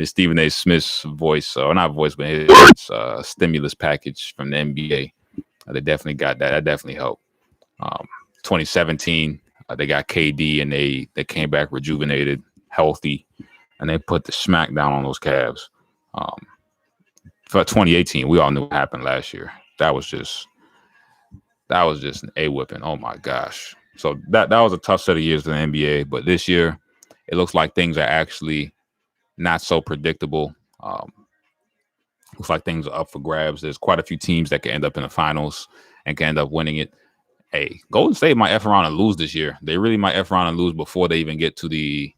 Stephen A. Smith's voice, or not voice, but his stimulus package from the NBA. They definitely got that. That definitely helped. 2017, they got KD, and they came back rejuvenated, healthy, and they put the smack down on those Cavs. For 2018, we all knew what happened last year. That was just an A-whipping. Oh my gosh. So that was a tough set of years for the NBA, but this year it looks like things are actually not so predictable. Looks like things are up for grabs. There's quite a few teams that can end up in the finals and can end up winning it. Hey, Golden State might F around and lose this year. They really might F around and lose before they even get to the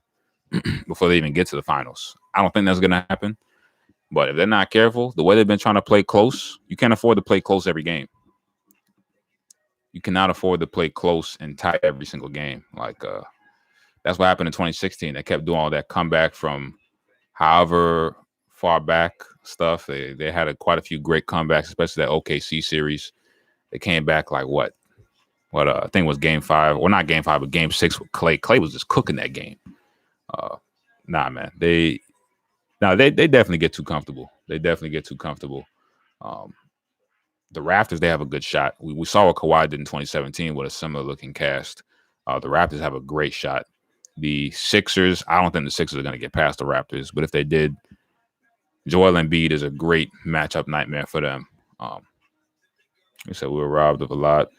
finals. I don't think that's gonna happen. But if they're not careful, the way they've been trying to play close, you can't afford to play close every game. You cannot afford to play close and tight every single game. Like that's what happened in 2016. They kept doing all that comeback from however far back stuff. They had quite a few great comebacks, especially that OKC series. They came back like what I think was game 5. Well, not game 5, but game 6 with Clay. Clay was just cooking that game. Nah, man. They definitely get too comfortable. The Raptors, they have a good shot. We saw what Kawhi did in 2017 with a similar looking cast. The Raptors have a great shot. The Sixers, I don't think the Sixers are going to get past the Raptors, but if they did, Joel Embiid is a great matchup nightmare for them. We said we were robbed of a lot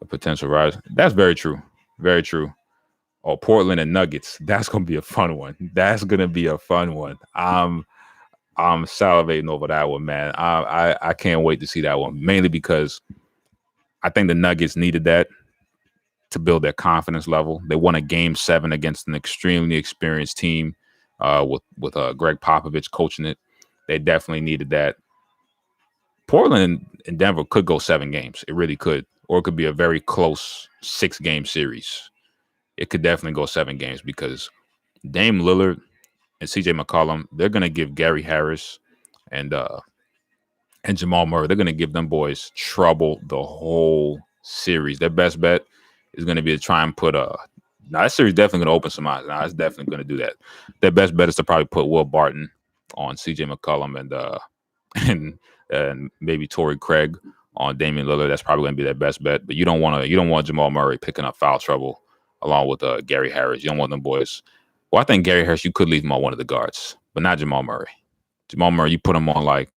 of potential rise. That's very true. Very true. Oh, Portland and Nuggets. That's going to be a fun one. I'm salivating over that one, man. I can't wait to see that one, mainly because I think the Nuggets needed that to build their confidence level. They won a game 7 against an extremely experienced team with Greg Popovich coaching it. They definitely needed that. Portland and Denver could go 7 games. It really could. Or it could be a very close 6-game series. It could definitely go 7 games because Dame Lillard and CJ McCollum, they're going to give Gary Harris and Jamal Murray, they're going to give them boys trouble the whole series. Their best bet is going to be to try and put now that series definitely going to open some eyes. Now it's definitely going to do that. Their best bet is to probably put Will Barton on CJ McCollum and maybe Torrey Craig on Damian Lillard. That's probably going to be their best bet. But you don't want Jamal Murray picking up foul trouble along with Gary Harris. You don't want them boys. Well, I think Gary Harris, you could leave him on one of the guards, but not Jamal Murray. Jamal Murray, you put him on like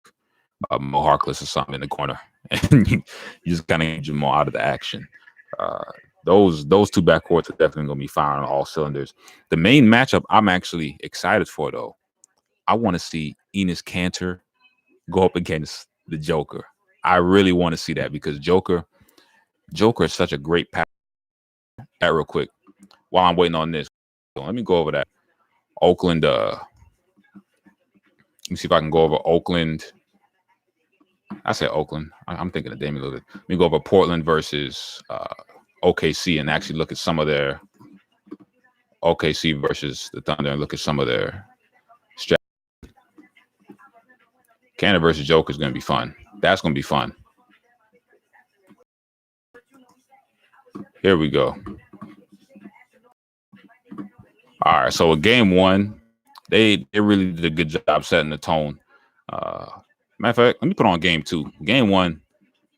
Mo Harkless or something in the corner, and you just kind of get Jamal out of the action. Those two backcourts are definitely going to be firing on all cylinders. The main matchup I'm actually excited for, though, I want to see Enes Kanter go up against the Joker. I really want to see that because Joker is such a great pass. That real quick, while I'm waiting on this, let me go over that. Oakland. Let me see if I can go over Oakland. I said Oakland. I'm thinking of Damian Lillard. Let me go over Portland versus OKC and actually look at some of their OKC versus the Thunder and look at some of their strategy. Canada versus Joker is going to be fun. That's going to be fun. Here we go. All right, so game 1, they really did a good job setting the tone. Matter of fact, let me put on game 2. Game one,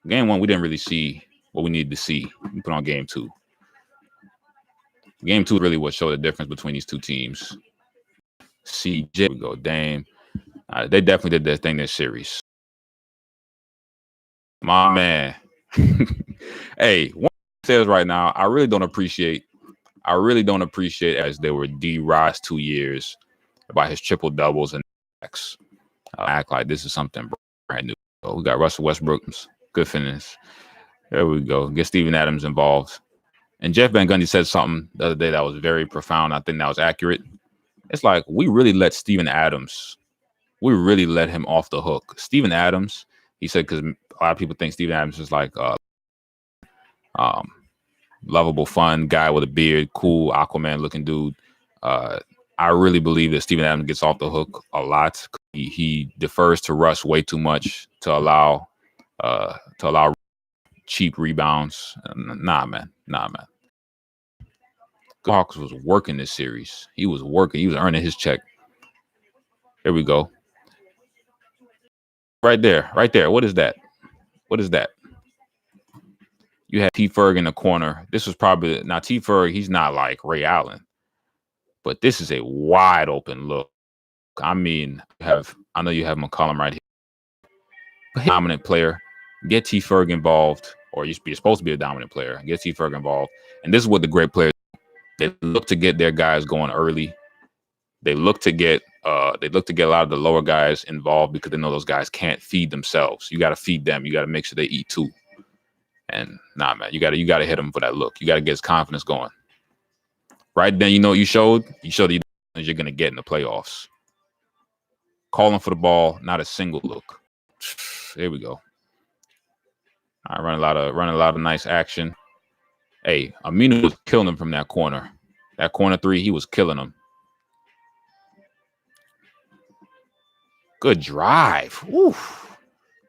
we didn't really see what we needed to see. Let me put on game 2. Game 2 really what showed the difference between these two teams. CJ, we go, Dame. They definitely did their thing this series. My man. Hey, one says right now, I really don't appreciate as they were D-Rod's 2 years about his triple doubles and act like this is something brand new. So we got Russell Westbrook, good finish. There we go. Get Steven Adams involved. And Jeff Van Gundy said something the other day that was very profound. I think that was accurate. It's like we really let Steven Adams, we really let him off the hook. Steven Adams, he said, because a lot of people think Steven Adams is like lovable, fun guy with a beard, cool Aquaman looking dude. I really believe that Steven Adams gets off the hook a lot. He defers to Russ way too much to allow cheap rebounds. Nah, man. Hawks was working this series. He was working. He was earning his check. Here we go. Right there. What is that? You had T. Ferg in the corner. This was probably now T. Ferg. He's not like Ray Allen, but this is a wide open look. I mean, I know you have McCollum right here. Dominant player. Get T. Ferg involved, or you're supposed to be a dominant player. Get T. Ferg involved, and this is what the great players. They look to get their guys going early. They look to get a lot of the lower guys involved because they know those guys can't feed themselves. You got to feed them. You got to make sure they eat too. And nah, man, you got to hit him for that look. You got to get his confidence going. Right then, you know what you showed the you're gonna get in the playoffs. Calling for the ball, not a single look. There we go. I run a lot of nice action. Hey, Aminu was killing him from that corner. That corner three, he was killing him. Good drive. Oof.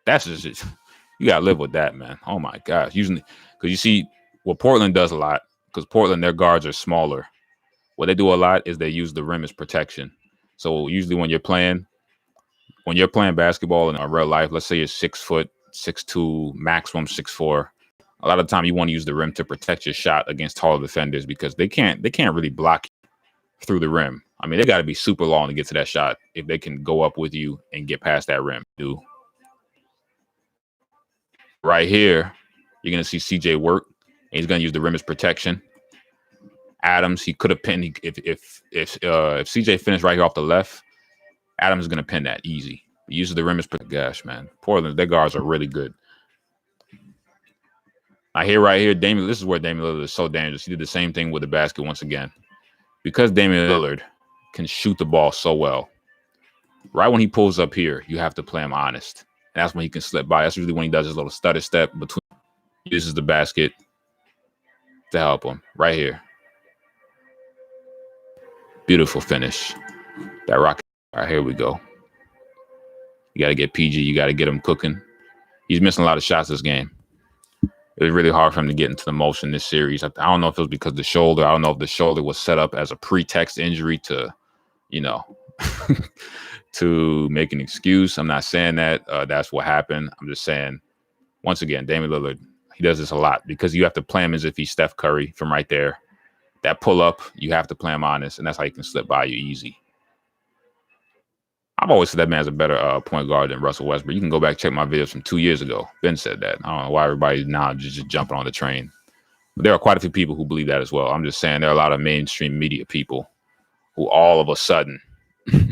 That's just you gotta live with that, man. Oh my gosh. Usually, because you see what Portland does a lot, because Portland, their guards are smaller. What they do a lot is they use the rim as protection. So usually when you're playing basketball in real life, let's say you're 6 foot, 6'2", maximum 6'4". A lot of the time you want to use the rim to protect your shot against taller defenders because they can't really block through the rim. I mean, they got to be super long to get to that shot if they can go up with you and get past that rim. Dude. Right here, you're going to see CJ work. And he's going to use the rim as protection. Adams, he could have pinned. If CJ finished right here off the left, Adams is going to pin that easy. He uses the rim as protection. Gosh, man. Portland, their guards are really good. Right here, this is where Damian Lillard is so dangerous. He did the same thing with the basket once again. Because Damian Lillard can shoot the ball so well, right when he pulls up here, you have to play him honest. And that's when he can slip by. That's usually when he does his little stutter step between. He uses the basket to help him. Right here. Beautiful finish. That rocket. All right, here we go. You got to get PG. You got to get him cooking. He's missing a lot of shots this game. It was really hard for him to get into the motion this series. I don't know if it was because of the shoulder. I don't know if the shoulder was set up as a pretext injury to, to make an excuse. I'm not saying that that's what happened. I'm just saying, once again, Damian Lillard, he does this a lot because you have to play him as if he's Steph Curry from right there. That pull up, you have to play him honest, and that's how he can slip by you easy. I've always said that man's a better point guard than Russell Westbrook. You can go back and check my videos from 2 years ago. Ben said that. I don't know why everybody's now just jumping on the train. But there are quite a few people who believe that as well. I'm just saying there are a lot of mainstream media people who all of a sudden, they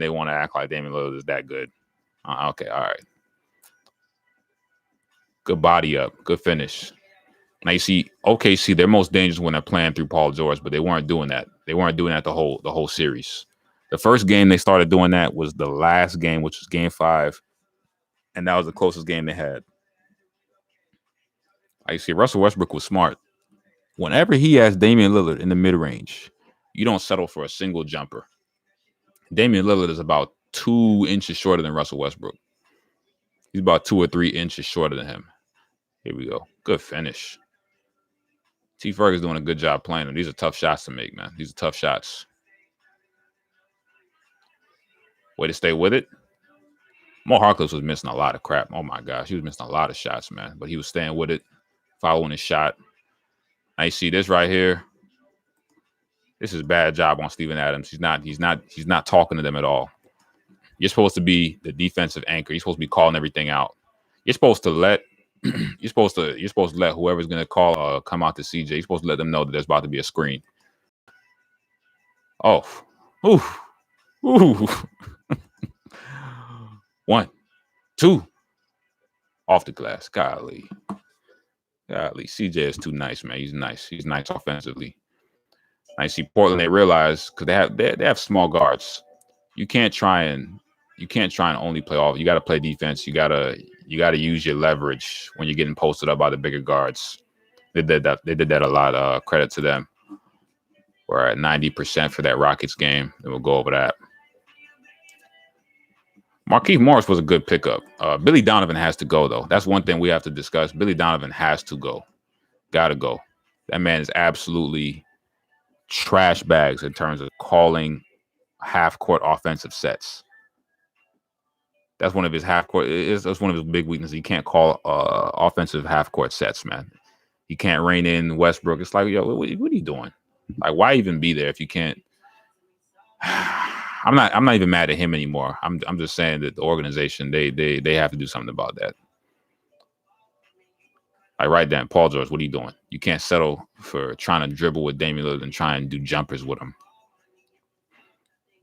want to act like Damian Lillard is that good. Okay, all right. Good body up. Good finish. Now you see OKC, they're most dangerous when they're playing through Paul George, but they weren't doing that. They weren't doing that the whole series. The first game they started doing that was the last game, which was game 5. And that was the closest game they had. I see Russell Westbrook was smart. Whenever he has Damian Lillard in the mid-range, you don't settle for a single jumper. Damian Lillard is about 2 inches shorter than Russell Westbrook. He's about 2 or 3 inches shorter than him. Here we go. Good finish. T. Ferg is doing a good job playing them. These are tough shots to make, man. These are tough shots. Way to stay with it. Mo Harkless was missing a lot of crap. Oh, my gosh. He was missing a lot of shots, man. But he was staying with it, following his shot. Now you see this right here. This is a bad job on Steven Adams. He's not talking to them at all. You're supposed to be the defensive anchor. You're supposed to be calling everything out. You're supposed to let whoever's going to call come out to CJ. You're supposed to let them know that there's about to be a screen. Oh. Ooh. 1, 2. Off the glass. Golly. CJ is too nice, man. He's nice. He's nice offensively. I see Portland. They realize because they have small guards. You can't try and only play off. You got to play defense. You gotta use your leverage when you're getting posted up by the bigger guards. They did that a lot. Credit to them. We're at 90% for that Rockets game, and we'll go over that. Markieff Morris was a good pickup. Billy Donovan has to go, though. That's one thing we have to discuss. Billy Donovan has to go. Gotta go. That man is absolutely trash bags in terms of calling half-court offensive sets. That's one of his half-court. That's one of his big weaknesses. He can't call offensive half-court sets, man. He can't rein in Westbrook. It's like, yo, what are you doing? Like, why even be there if you can't? I'm not even mad at him anymore. I'm just saying that the organization they have to do something about that. Like right then, Paul George, what are you doing? You can't settle for trying to dribble with Damian Lillard and try and do jumpers with him.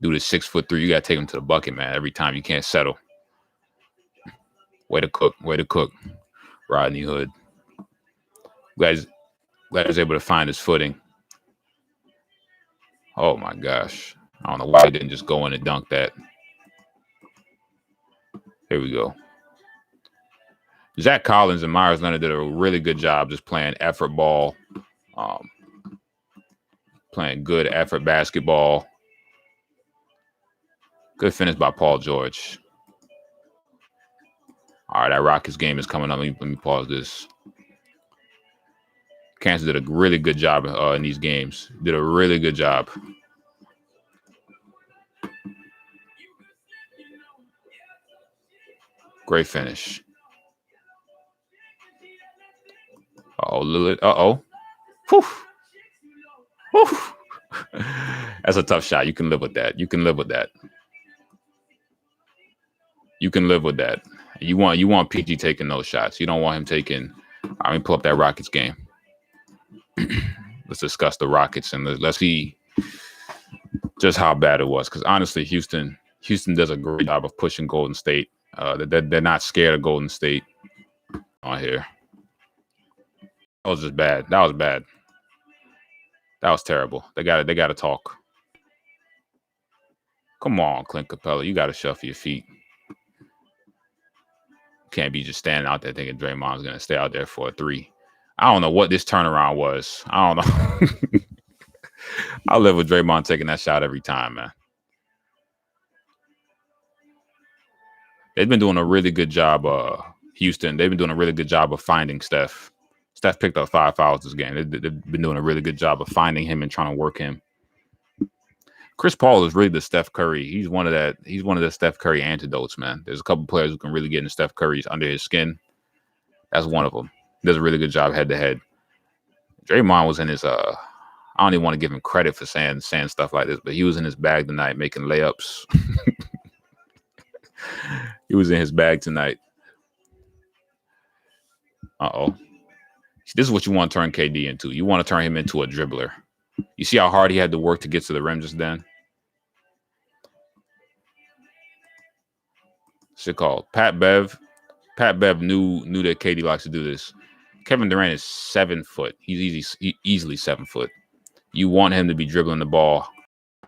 Dude is 6'3". You gotta take him to the bucket, man. Every time you can't settle. Way to cook. Rodney Hood. Glad he's able to find his footing. Oh my gosh. I don't know why he didn't just go in and dunk that. Here we go. Zach Collins and Myers Leonard did a really good job just playing effort ball, playing good effort basketball. Good finish by Paul George. All right, that Rockets game is coming up. Let me pause this. Kansas did a really good job in these games. Did a really good job. Great finish. Uh-oh, Lillard. Uh-oh. Whew. Whew. That's a tough shot. You can live with that. You can live with that. You want PG taking those shots. You don't want him taking. I mean, pull up that Rockets game. Let's discuss the Rockets and let's see just how bad it was. Because honestly, Houston does a great job of pushing Golden State. They're not scared of Golden State on here. That was just bad. That was bad. That was terrible. They got to talk. Come on, Clint Capella. You got to shuffle your feet. Can't be just standing out there thinking Draymond's going to stay out there for a three. I don't know what this turnaround was. I don't know. I live with Draymond taking that shot every time, man. They've been doing a really good job, Houston. They've been doing a really good job of finding Steph. Steph picked up 5 fouls this game. They've been doing a really good job of finding him and trying to work him. Chris Paul is really the Steph Curry. He's one of the Steph Curry antidotes, man. There's a couple players who can really get in Steph Curry's under his skin. That's one of them. Does a really good job head to head. Draymond was in his I don't even want to give him credit for saying stuff like this, but he was in his bag tonight making layups. He was in his bag tonight. Uh-oh. This is what you want to turn KD into. You want to turn him into a dribbler. You see how hard he had to work to get to the rim just then? What's it called? Pat Bev. Pat Bev knew that KD likes to do this. Kevin Durant is 7 foot. He's easily 7 foot. You want him to be dribbling the ball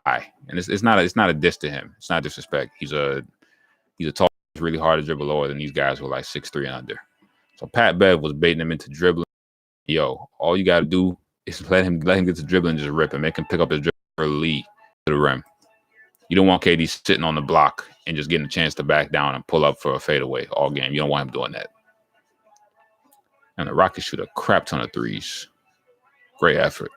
high, and it's not a diss to him. It's not disrespect. He's a tall. It's really hard to dribble lower than these guys who are like 6'3" and under. So Pat Bev was baiting him into dribbling. Yo, all you got to do is let him get to dribbling and just rip and make him pick up his dribble lead to the rim. You don't want KD sitting on the block and just getting a chance to back down and pull up for a fadeaway all game. You don't want him doing that. And the Rockets shoot a crap ton of threes. Great effort.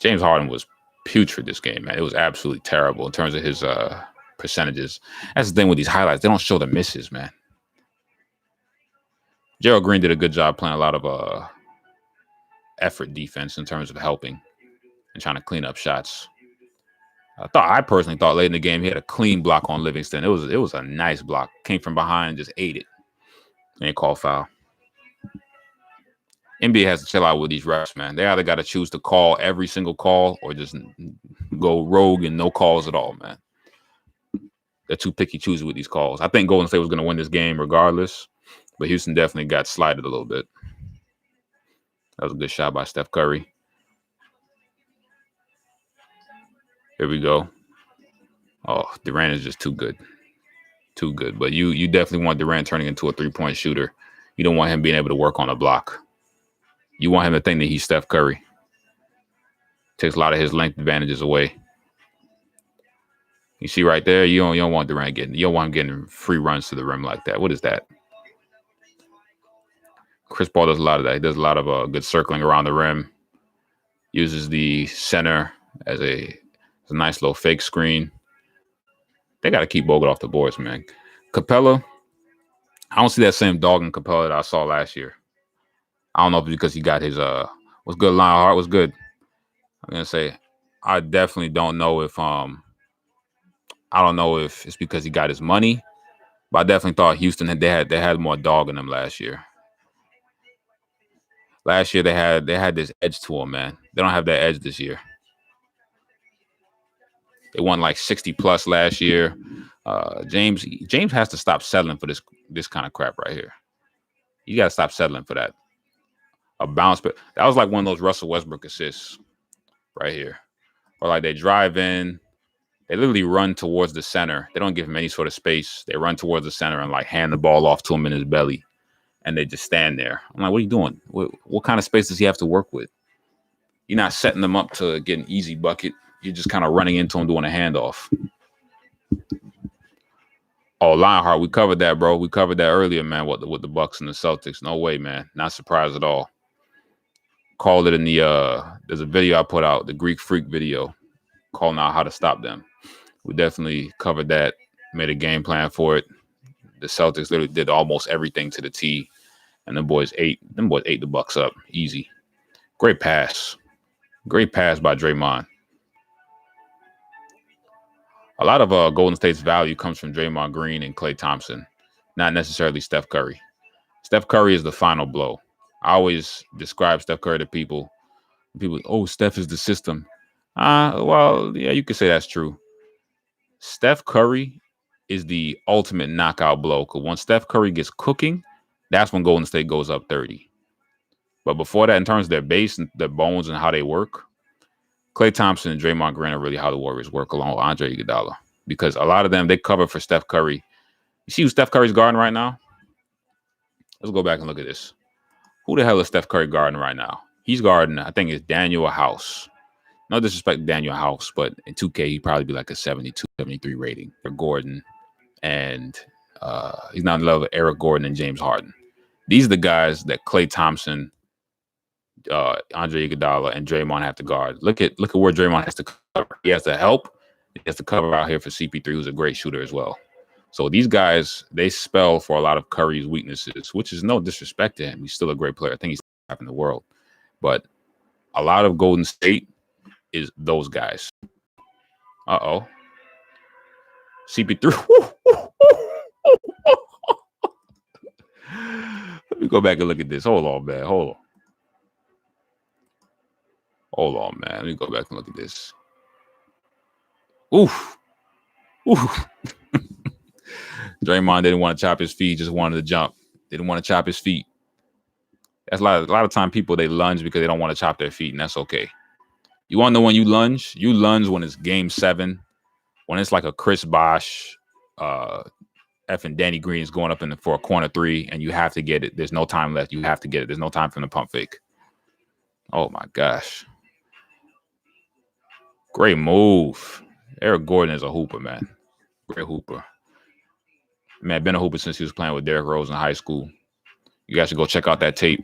James Harden was putrid this game, man. It was absolutely terrible in terms of his percentages. That's the thing with these highlights. They don't show the misses, man. Gerald Green did a good job playing a lot of effort defense in terms of helping and trying to clean up shots. I personally thought late in the game he had a clean block on Livingston. It was a nice block. Came from behind and just ate it. Ain't called foul. NBA has to chill out with these refs, man. They either got to choose to call every single call or just go rogue and no calls at all, man. They're too picky choosy with these calls. I think Golden State was going to win this game regardless, but Houston definitely got slighted a little bit. That was a good shot by Steph Curry. Here we go. Oh, Durant is just too good. Too good. But you definitely want Durant turning into a three-point shooter. You don't want him being able to work on a block. You want him to think that he's Steph Curry. Takes a lot of his length advantages away. You see right there, you don't want Durant getting, you don't want him getting free runs to the rim like that. What is that? Chris Paul does a lot of that. He does a lot of good circling around the rim. Uses the center as a nice little fake screen. They got to keep Bogut off the boards, man. Capella, I don't see that same dog in Capella that I saw last year. I don't know if it's because he got his what's good, Lionheart was good. I'm gonna say I definitely don't know if I don't know if it's because he got his money, but I definitely thought Houston they had more dog in them last year. Last year they had this edge to them, man. They don't have that edge this year. They won like 60 plus last year. James has to stop settling for this kind of crap right here. You got to stop settling for that. A bounce, but that was like one of those Russell Westbrook assists right here, or like they drive in. They literally run towards the center. They don't give him any sort of space. They run towards the center and like hand the ball off to him in his belly. And they just stand there. I'm like, what are you doing? What kind of space does he have to work with? You're not setting them up to get an easy bucket. You're just kind of running into him doing a handoff. Oh, Lionheart, we covered that, bro. We covered that earlier, man, with the Bucks and the Celtics. No way, man. Not surprised at all. Called it in the there's a video I put out, the Greek Freak video, calling out how to stop them. We definitely covered that, made a game plan for it. The Celtics literally did almost everything to the T, and them boys ate the Bucks up easy. Great pass by Draymond. A lot of Golden State's value comes from Draymond Green and Klay Thompson, not necessarily Steph Curry. Steph Curry is the final blow. I always describe Steph Curry to people. People, oh, Steph is the system. Well, yeah, you could say that's true. Steph Curry is the ultimate knockout blow. Because once Steph Curry gets cooking, that's when Golden State goes up 30. But before that, in terms of their base and their bones and how they work, Klay Thompson and Draymond Green are really how the Warriors work along with Andre Iguodala. Because a lot of them, they cover for Steph Curry. You see who Steph Curry's guarding right now? Let's go back and look at this. Who the hell is Steph Curry guarding right now? He's guarding, I think it's Daniel House. No disrespect to Daniel House, but in 2K, he'd probably be like a 72, 73 rating for Gordon. And he's not in love with Eric Gordon and James Harden. These are the guys that Klay Thompson, Andre Iguodala, and Draymond have to guard. Look at where Draymond has to cover. He has to help. He has to cover out here for CP3, who's a great shooter as well. So these guys, they spell for a lot of Curry's weaknesses, which is no disrespect to him. He's still a great player. I think he's top in the world. But a lot of Golden State is those guys. Uh-oh. CP3. Let me go back and look at this. Hold on, man. Hold on, man. Let me go back and look at this. Oof. Draymond didn't want to chop his feet, just wanted to jump. Didn't want to chop his feet. That's a lot of time people, they lunge because they don't want to chop their feet, and that's okay. You want to know when you lunge? You lunge when it's game 7, when it's like a Chris Bosh, effing Danny Green is going up for a corner 3, and you have to get it. There's no time left. You have to get it. There's no time for the pump fake. Oh, my gosh. Great move. Eric Gordon is a hooper, man. Great hooper. Man, been a hooper since he was playing with Derrick Rose in high school. You guys should go check out that tape.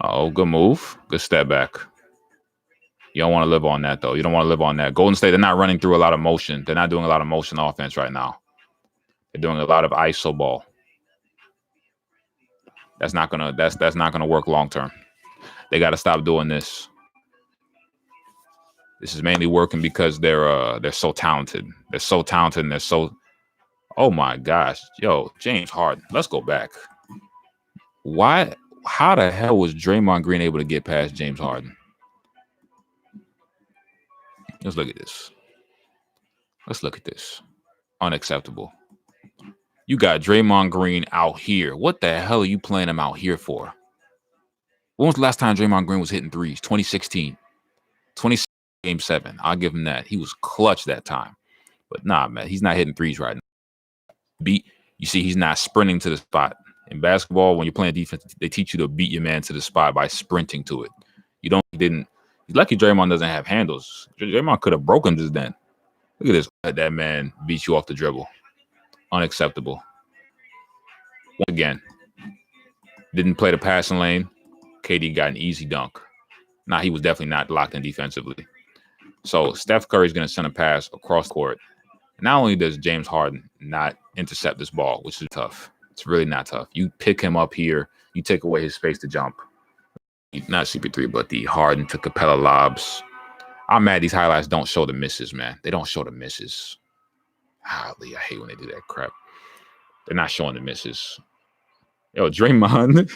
Oh, good move. Good step back. You don't want to live on that, though. You don't want to live on that. Golden State, they're not running through a lot of motion. They're not doing a lot of motion offense right now. They're doing a lot of ISO ball. That's not gonna work long term. They got to stop doing this. This is mainly working because they're so talented. They're so talented and they're so. Oh my gosh, yo, James Harden. Let's go back. Why? How the hell was Draymond Green able to get past James Harden? Let's look at this. Unacceptable. You got Draymond Green out here. What the hell are you playing him out here for? When was the last time Draymond Green was hitting threes? 2016. 2016, game 7. I'll give him that. He was clutch that time. But nah, man, he's not hitting threes right now. You see, he's not sprinting to the spot. In basketball, when you're playing defense, they teach you to beat your man to the spot by sprinting to it. Didn't. He's lucky Draymond doesn't have handles. Draymond could have broken just then. Look at this. That man beat you off the dribble. Unacceptable. Once again, didn't play the passing lane. KD got an easy dunk. Nah, he was definitely not locked in defensively. So Steph Curry's going to send a pass across the court. Not only does James Harden not intercept this ball, which is tough. It's really not tough. You pick him up here. You take away his space to jump. Not CP3, but the Harden to Capella lobs. I'm mad these highlights don't show the misses, man. They don't show the misses. Golly, I hate when they do that crap. They're not showing the misses. Yo, Draymond.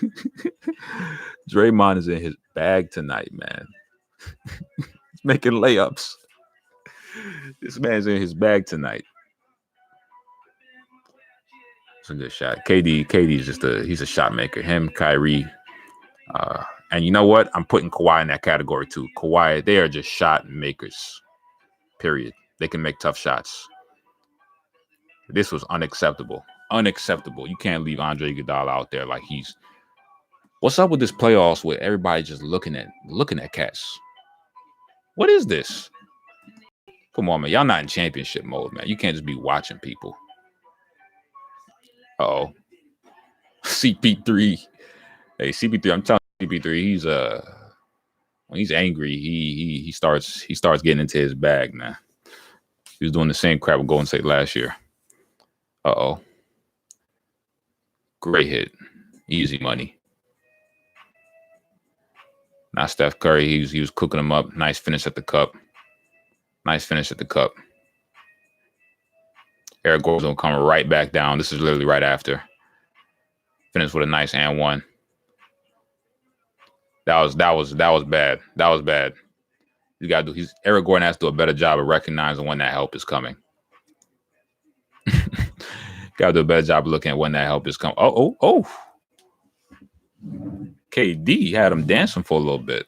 Draymond is in his bag tonight, man. He's making layups. This man's in his bag tonight. It's a good shot. KD is just he's a shot maker. Him, Kyrie. And you know what? I'm putting Kawhi in that category too. Kawhi, they are just shot makers. Period. They can make tough shots. This was unacceptable. Unacceptable. You can't leave Andre Iguodala out there like he's. What's up with this playoffs with everybody just looking at cats? What is this? Come on, man. Y'all not in championship mode, man. You can't just be watching people. Uh-oh. CP3. Hey, CP3, I'm telling you, CP3, when he's angry, he starts getting into his bag, man. He was doing the same crap with Golden State last year. Uh-oh. Great hit. Easy money. Now Steph Curry, he was cooking him up. Nice finish at the cup. Eric Gordon's gonna come right back down. This is literally right after. Finish with a nice and one. That was bad. That was bad. Eric Gordon has to do a better job of recognizing when that help is coming. Gotta do a better job of looking at when that help is coming. Oh. KD had him dancing for a little bit.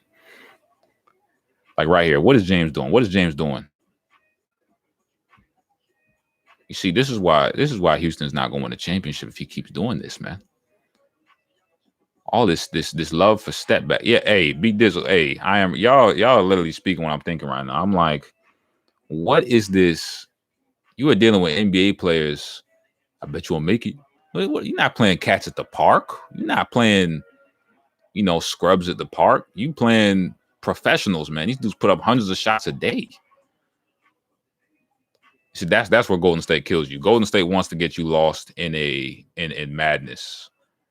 Like right here. What is James doing? You see, this is why Houston's not going to win a championship if he keeps doing this, man. All this love for step back. Yeah, hey, Big Dizzle. Hey, I am y'all are literally speaking what I'm thinking right now. I'm like, what is this? You are dealing with NBA players. I bet you won't make it. What, you're not playing cats at the park. You're not playing, scrubs at the park. You playing professionals, man. These dudes put up hundreds of shots a day. See, that's where Golden State kills you. Golden State wants to get you lost in madness.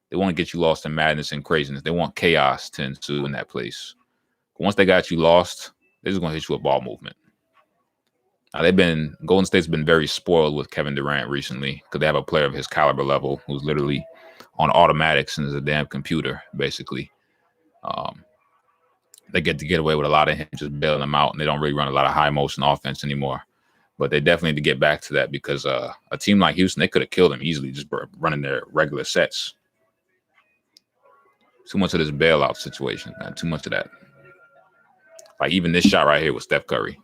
They want to get you lost in madness and craziness. They want chaos to ensue in that place. But once they got you lost, they're just going to hit you with ball movement. Now, Golden State's been very spoiled with Kevin Durant recently because they have a player of his caliber level who's literally on automatics and is a damn computer, basically. They get to get away with a lot of him just bailing them out, and they don't really run a lot of high motion offense anymore. But they definitely need to get back to that because a team like Houston, they could have killed them easily just running their regular sets. Too much of this bailout situation, man. Too much of that. Like even this shot right here with Steph Curry.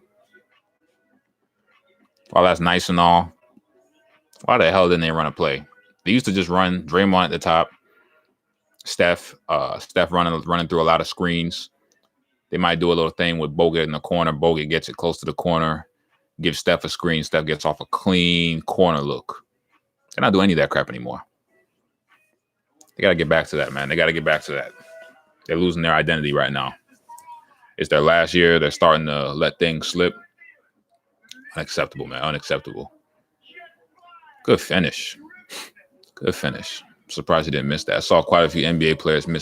While that's nice and all, why the hell didn't they run a play? They used to just run Draymond at the top, Steph running through a lot of screens. They might do a little thing with Bogut in the corner. Bogut gets it close to the corner, gives Steph a screen. Steph gets off a clean corner look. They're not doing any of that crap anymore. They got to get back to that, man. They got to get back to that. They're losing their identity right now. It's their last year. They're starting to let things slip. Unacceptable, man. Unacceptable. Good finish. I'm surprised he didn't miss that. I saw quite a few NBA players miss